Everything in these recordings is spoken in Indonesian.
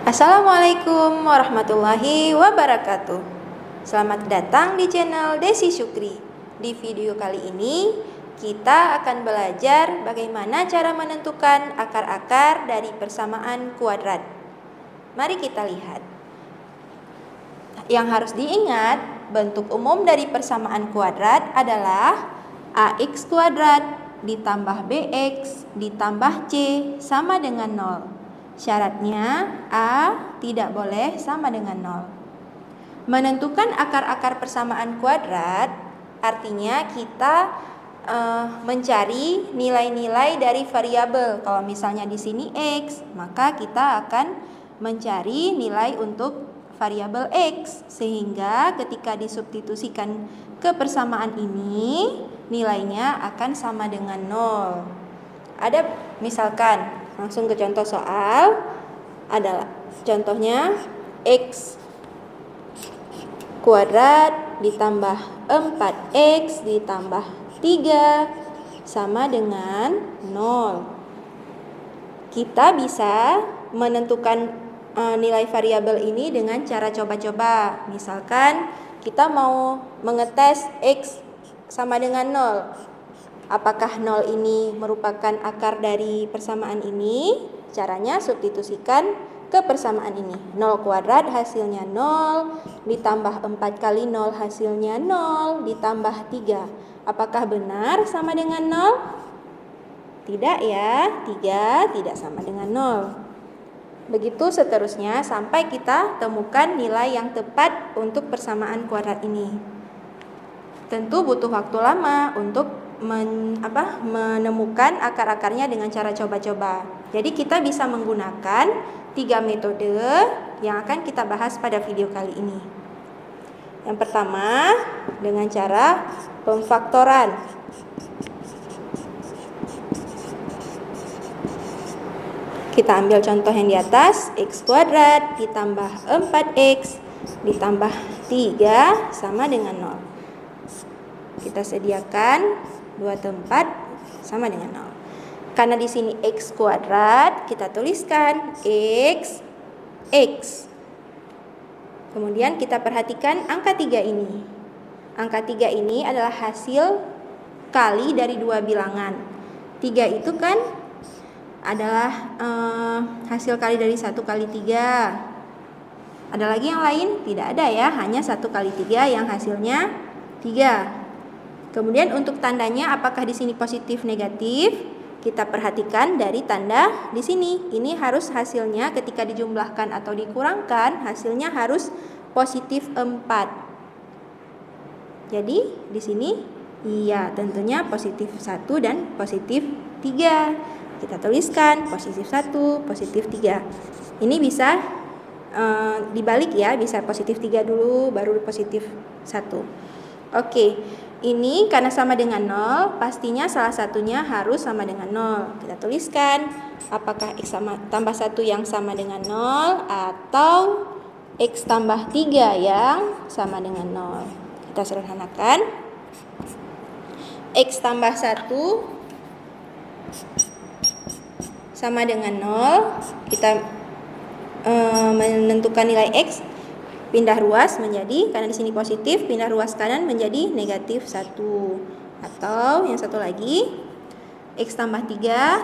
Assalamualaikum warahmatullahi wabarakatuh. Selamat datang di channel Desi Syukri. Di video kali ini kita akan belajar bagaimana cara menentukan akar-akar dari persamaan kuadrat. Mari kita lihat. Yang harus diingat, bentuk umum dari persamaan kuadrat adalah ax kuadrat ditambah bx ditambah c sama dengan 0. Syaratnya A tidak boleh sama dengan 0. Menentukan akar-akar persamaan kuadrat artinya kita mencari nilai-nilai dari variabel. Kalau misalnya di sini X, maka kita akan mencari nilai untuk variabel X, sehingga ketika disubstitusikan ke persamaan ini nilainya akan sama dengan 0. Ada misalkan, langsung ke contoh soal. Adalah contohnya X kuadrat ditambah 4X ditambah 3 sama dengan 0. Kita bisa menentukan nilai variabel ini dengan cara coba-coba. Misalkan kita mau mengetes X sama dengan 0. Apakah 0 ini merupakan akar dari persamaan ini? Caranya substitusikan ke persamaan ini. 0 kuadrat hasilnya 0, ditambah 4 kali 0 hasilnya 0, ditambah 3. Apakah benar sama dengan 0? Tidak ya, 3 tidak sama dengan 0. Begitu seterusnya sampai kita temukan nilai yang tepat untuk persamaan kuadrat ini. Tentu butuh waktu lama untuk menemukan akar-akarnya dengan cara coba-coba. Jadi kita bisa menggunakan 3 metode yang akan kita bahas pada video kali ini. Yang pertama dengan cara pemfaktoran. Kita ambil contoh yang di atas, X kuadrat ditambah 4X ditambah 3 sama dengan 0. Kita sediakan 2 tempat sama dengan 0. Karena di sini X kuadrat, kita tuliskan X. Kemudian kita perhatikan angka 3 ini. Angka 3 ini adalah hasil kali dari 2 bilangan. 3 itu kan adalah hasil kali dari 1 kali 3. Ada lagi yang lain? Tidak ada ya, hanya 1 kali 3 yang hasilnya 3. Kemudian untuk tandanya apakah di sini positif negatif? Kita perhatikan dari tanda di sini. Ini harus hasilnya ketika dijumlahkan atau dikurangkan, hasilnya harus positif 4. Jadi di sini iya, tentunya positif 1 dan positif 3. Kita tuliskan positif 1, positif 3. Ini bisa dibalik ya, bisa positif 3 dulu baru positif 1. Oke, ini karena sama dengan 0, pastinya salah satunya harus sama dengan 0. Kita tuliskan apakah X tambah 1 yang sama dengan 0 atau X tambah 3 yang sama dengan 0. Kita sederhanakan. X tambah 1 sama dengan 0. Kita menentukan nilai X, pindah ruas menjadi, karena di sini positif, pindah ruas kanan menjadi negatif 1. Atau yang satu lagi, X tambah 3,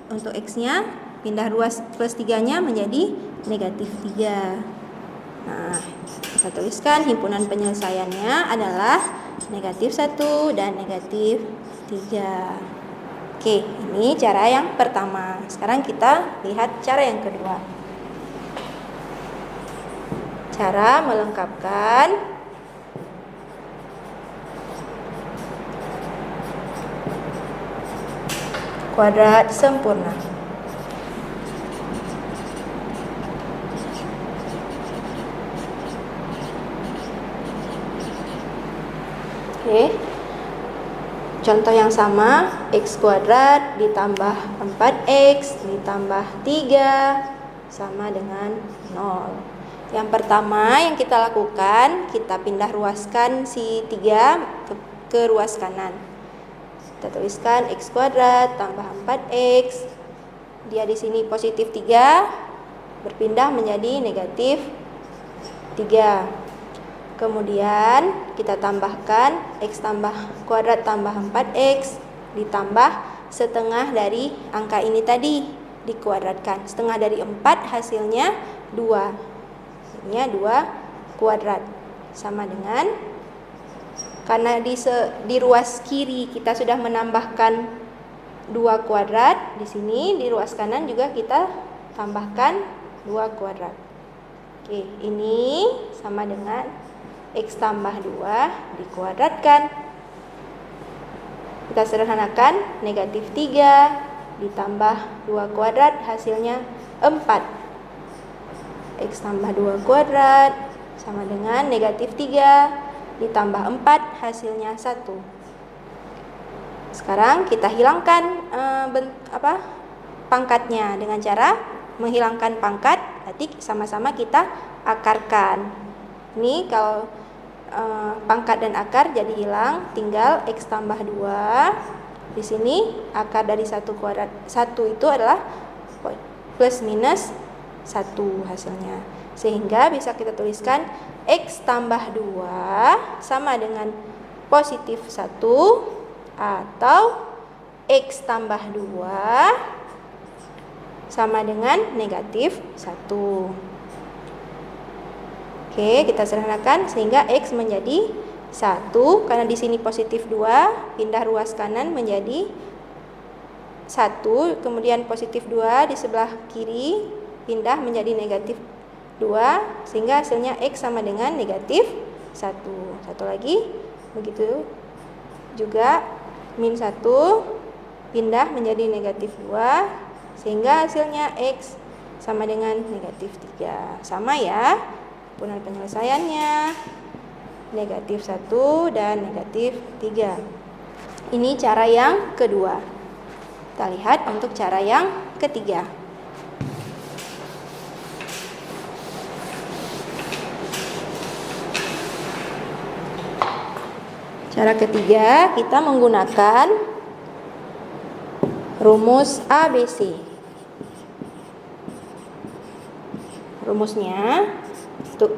untuk X-nya pindah ruas plus 3-nya menjadi negatif 3. Nah, kita tuliskan himpunan penyelesaiannya adalah negatif 1 dan negatif 3. Oke, ini cara yang pertama. Sekarang kita lihat cara yang kedua. Cara melengkapkan kuadrat sempurna. Oke. Contoh yang sama, X kuadrat ditambah 4X ditambah 3 sama dengan 0. Yang pertama yang kita lakukan, kita pindah ruaskan si 3 ke ruas kanan. Kita tuliskan X kuadrat tambah 4X. Dia di sini positif 3, berpindah menjadi negatif 3. Kemudian kita tambahkan X tambah kuadrat tambah 4X ditambah setengah dari angka ini tadi dikuadratkan. Setengah dari 4 hasilnya 2. Hasilnya 2 kuadrat. Sama dengan, karena di ruas kiri kita sudah menambahkan 2 kuadrat, di sini di ruas kanan juga kita tambahkan 2 kuadrat. Oke, ini sama dengan X tambah 2 dikuadratkan. Kita sederhanakan, negatif 3 ditambah 2 kuadrat hasilnya 4. X tambah 2 kuadrat sama dengan negatif 3 ditambah 4 hasilnya 1. Sekarang kita hilangkan pangkatnya dengan cara menghilangkan pangkat, berarti sama-sama kita akarkan. Ini kalau pangkat dan akar jadi hilang, tinggal X tambah 2. Di sini akar dari 1 kuadrat 1 itu adalah plus minus 1 hasilnya. Sehingga bisa kita tuliskan X tambah 2 sama dengan positif 1 atau X tambah 2 sama dengan negatif 1. Oke, kita sederhanakan sehingga X menjadi 1, karena di sini positif 2, pindah ruas kanan menjadi 1, kemudian positif 2 di sebelah kiri pindah menjadi negatif 2, sehingga hasilnya X sama dengan negatif 1. Satu lagi, begitu juga min 1 pindah menjadi negatif 2, sehingga hasilnya X sama dengan negatif 3. Sama ya, penyelesaiannya negatif 1 dan negatif 3. Ini cara yang kedua. Kita lihat untuk cara yang ketiga. Cara ketiga, kita menggunakan rumus ABC. Rumusnya untuk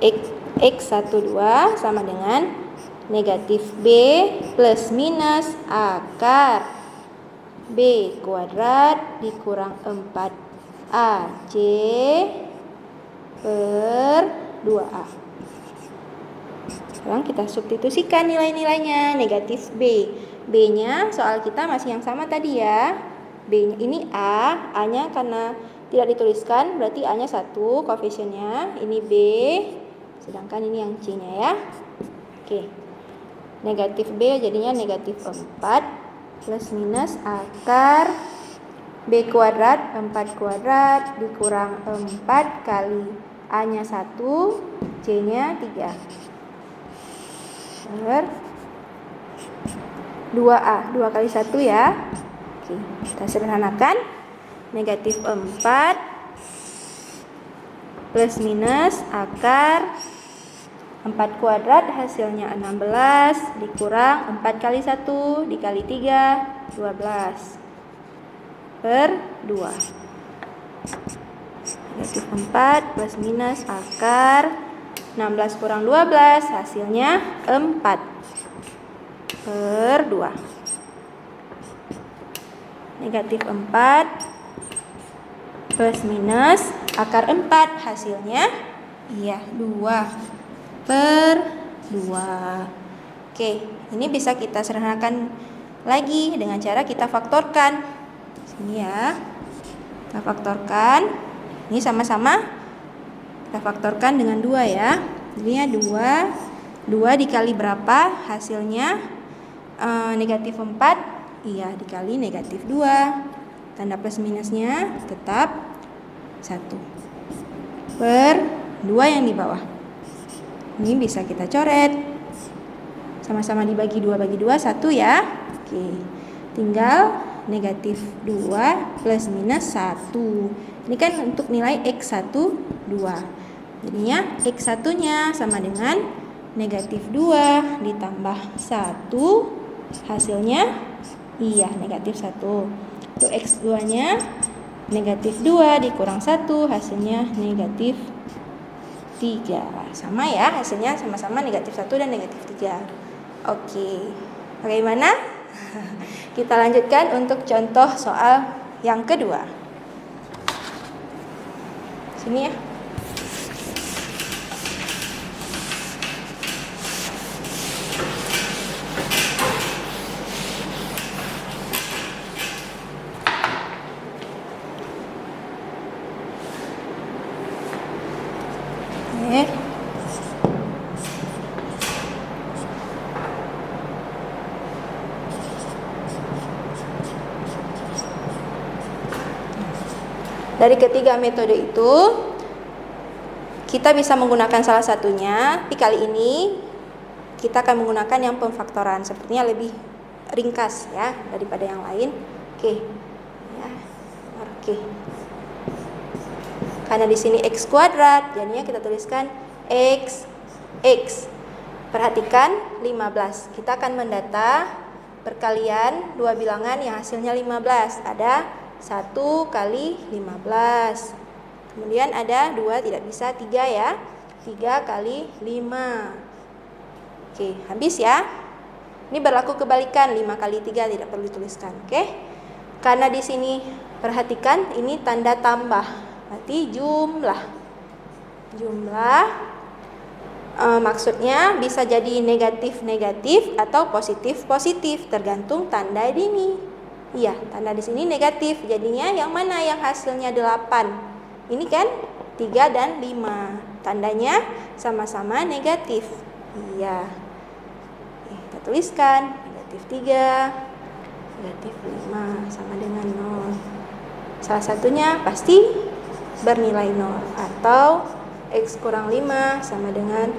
X12 sama dengan negatif B plus minus akar B kuadrat dikurang 4AC per 2A. Sekarang kita substitusikan nilai-nilainya. Negatif B, B-nya soal kita masih yang sama tadi ya. B-nya ini A, A-nya karena tidak dituliskan berarti A-nya 1 koefisiennya. Ini B, sedangkan ini yang C-nya ya. Oke. Negatif B jadinya negatif 4 plus minus akar B kuadrat 4 kuadrat dikurang 4 kali A-nya 1, C-nya 3 per 2A, 2 kali 1 ya. Oke, kita sederhanakan. Negatif 4 plus minus akar 4 kuadrat hasilnya 16 dikurang 4 kali 1 dikali 3, 12 per 2. Negatif 4 plus minus akar 16 kurang 12 hasilnya 4 per 2. Negatif 4 plus minus akar 4 hasilnya 2 per 2. Oke, ini bisa kita sederhanakan lagi dengan cara kita faktorkan. Sini ya. Kita faktorkan. Ini sama-sama kita faktorkan dengan 2 ya. Jadinya 2 dikali berapa hasilnya? Negatif 4 dikali negatif 2. Tanda plus minusnya tetap 1 per 2 yang di bawah. Ini bisa kita coret. Sama-sama dibagi 2 bagi 2 1 ya. Oke. Tinggal negatif 2 plus minus 1. Ini kan untuk nilai X1 2. Jadinya X1 nya sama dengan negatif 2 ditambah 1 hasilnya negatif 1. Untuk X2 nya negatif 2 dikurang 1 hasilnya negatif 3. Sama ya, hasilnya sama-sama negatif 1 dan negatif 3. Oke, bagaimana? Kita lanjutkan untuk contoh soal yang kedua. Sini ya. Dari ketiga metode itu kita bisa menggunakan salah satunya, tapi kali ini kita akan menggunakan yang pemfaktoran. Sepertinya lebih ringkas ya daripada yang lain. Oke. Ya. Oke. Karena di sini x kuadrat, jadinya kita tuliskan x. Perhatikan 15. Kita akan mendata perkalian dua bilangan yang hasilnya 15. Ada 1 kali 15. Kemudian ada 2, tidak bisa 3 ya. 3 kali 5. Oke, habis ya. Ini berlaku kebalikan, 5 kali 3 tidak perlu dituliskan. Oke. Karena di sini perhatikan ini tanda tambah. Berarti jumlah. Maksudnya bisa jadi negatif-negatif atau positif-positif, tergantung tanda ini. Iya, tanda di sini negatif. Jadinya yang mana yang hasilnya 8? Ini kan 3 dan 5. Tandanya sama-sama negatif. Iya. Kita tuliskan negatif 3, negatif 5 sama dengan 0. Salah satunya pasti bernilai 0 atau x kurang 5 sama dengan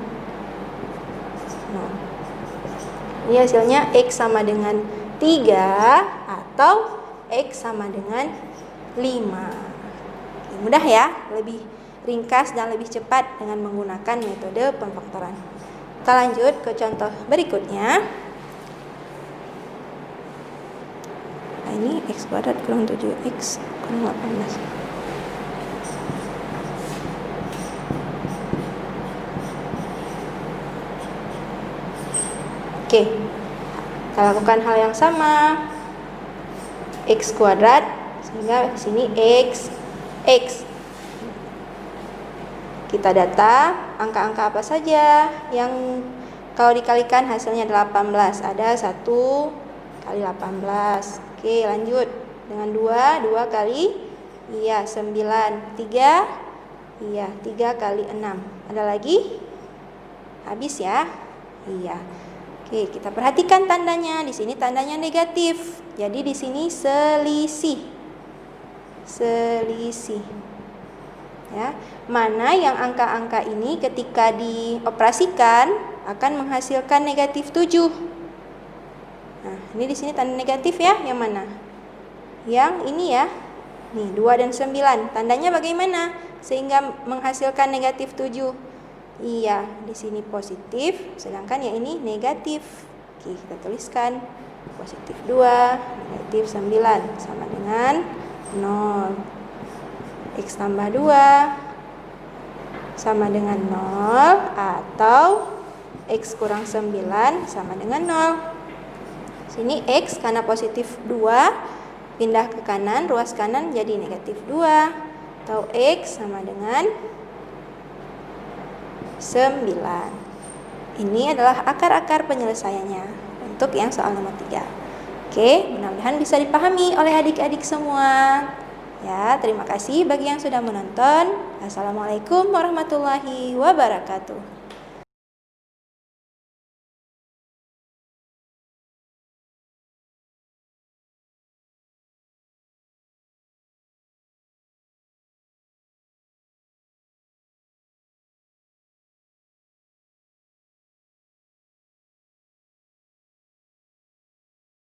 0. Ini hasilnya x sama dengan 3 atau x sama dengan 5. Oke, mudah ya, lebih ringkas dan lebih cepat dengan menggunakan metode pemfaktoran. Kita lanjut ke contoh berikutnya. Nah, ini x kuadrat kurang 7x kurang 18. Oke, kita lakukan hal yang sama. X kuadrat, sehingga di sini x. Kita data angka-angka apa saja yang kalau dikalikan hasilnya 18. Ada 1 kali 18. Oke, lanjut dengan 2 kali 9. 3 kali 6. Ada lagi? Habis ya? Iya. Oke, kita perhatikan tandanya. Di sini tandanya negatif. Jadi di sini selisih. Ya, mana yang angka-angka ini ketika dioperasikan akan menghasilkan negatif 7. Nah, ini di sini tanda negatif ya. Yang mana? Yang ini ya. Nih, 2 dan 9. Tandanya bagaimana? Sehingga menghasilkan negatif 7. Iya, di sini positif, sedangkan yang ini negatif. Oke, kita tuliskan positif 2, negatif 9 sama dengan 0. X tambah 2 sama dengan 0 atau X kurang 9 sama dengan 0. Sini X karena positif 2 pindah ke kanan, ruas kanan jadi negatif 2 atau X sama dengan 9. Ini adalah akar-akar penyelesaiannya untuk yang soal nomor 3. Oke, mudah-mudahan bisa dipahami oleh adik-adik semua. Ya, terima kasih bagi yang sudah menonton. Assalamualaikum warahmatullahi wabarakatuh.